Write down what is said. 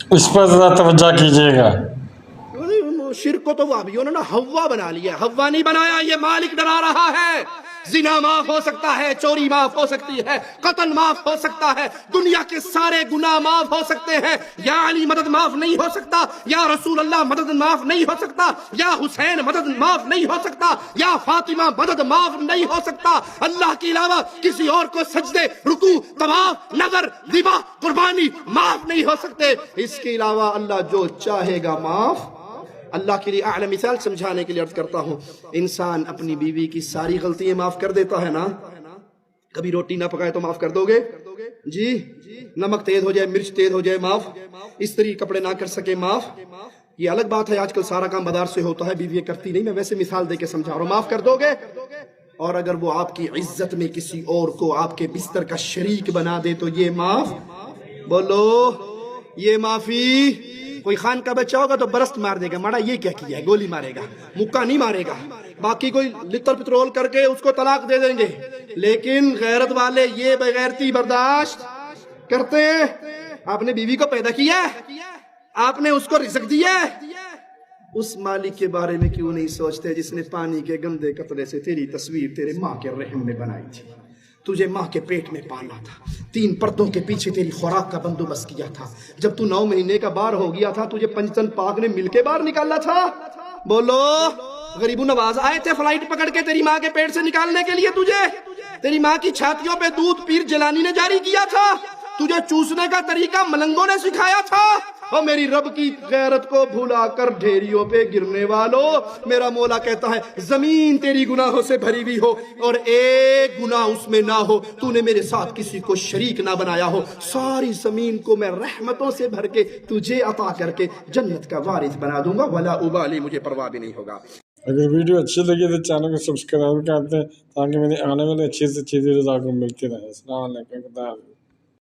इस पर ज़रा तवज्जो कीजिएगा। शिर्क को तो वाबियों ने ना हव्वा बना लिया, हव्वा नहीं बनाया, ये मालिक डरा रहा है। जिना माफ हो सकता है, चोरी माफ हो सकती है, कत्ल माफ हो सकता है, दुनिया के सारे गुनाह माफ हो सकते हैं। या अली मदद माफ नहीं हो सकता, या रसूल अल्लाह मदद माफ नहीं हो सकता, या हुसैन मदद माफ नहीं हो सकता, या फातिमा मदद माफ नहीं हो सकता। अल्लाह के अलावा किसी और को सजदे, रुकू, तवाफ, नजर, दिबा, कुर्बानी माफ नहीं हो सकते। इसके अलावा अल्लाह जो चाहेगा माफ। अल्लाह के लिए आला मिसाल समझाने के लिए अर्ज करता हूँ, इंसान अपनी बीवी की सारी गलतियां माफ कर देता है ना। कभी रोटी ना पकाए तो माफ कर दोगे जी? नमक तेज हो जाए, मिर्च तेज हो जाए, माफ। स्त्री कपड़े ना कर सके, माफ। ये अलग बात है, आजकल सारा काम बाजार से होता है, बीवी करती नहीं। मैं वैसे मिसाल दे के समझा रहा हूँ, माफ कर दोगे। और अगर वो आपकी इज्जत में किसी और को आपके बिस्तर का शरीक बना दे तो ये माफ। बोलो, ये माफी। कोई खान का बच्चा होगा तो बरस्त मार देगा, माड़ा ये क्या किया है, गोली मारेगा, मुक्का नहीं मारेगा। बाकी कोई लितर पेट्रोल करके उसको तलाक दे देंगे, लेकिन गैरत वाले ये बेगैरती बर्दाश्त करते हैं। आपने बीवी को पैदा किया, आपने उसको रिज़्क दिया, उस मालिक के बारे में क्यों नहीं सोचते जिसने पानी के गंदे कतरे से तेरी तस्वीर तेरे माँ के रहम में बनाई थी, तुझे माँ के पेट में पाला था, 3 पर्दों के पीछे तेरी खुराक का बंदोबस्त किया था, जब तू 9 महीने का बार हो गया था तुझे पंचतन पाक ने मिलके बाहर निकाला था। बोलो, गरीबू नवाज आए थे फ्लाइट पकड़ के तेरी माँ के पेट से निकालने के लिए तुझे। तेरी माँ की छातियों पे दूध पीर जलानी ने जारी किया था, तुझे चूसने का तरीका मलंगों ने सिखाया था। और मेरी रब की गैरत को भुलाकर ढेरियों पे गिरने वालों, मेरा मौला कहता है जमीन तेरी गुनाहों से भरी हुई हो और एक गुनाह उसमें ना हो, तूने मेरे साथ किसी को शरीक ना बनाया हो, सारी जमीन को मैं रहमतों से भर के तुझे अता करके जन्नत का वारिस बना दूंगा, वला उबाली, मुझे परवाह भी नहीं होगा। अगर वीडियो अच्छी लगी तो चैनल को सब्सक्राइब कर दें ताकि मेरी आने वाली अच्छी से अच्छी वीडियोस आपको मिलती रहे। अस्सलाम वालेकुम।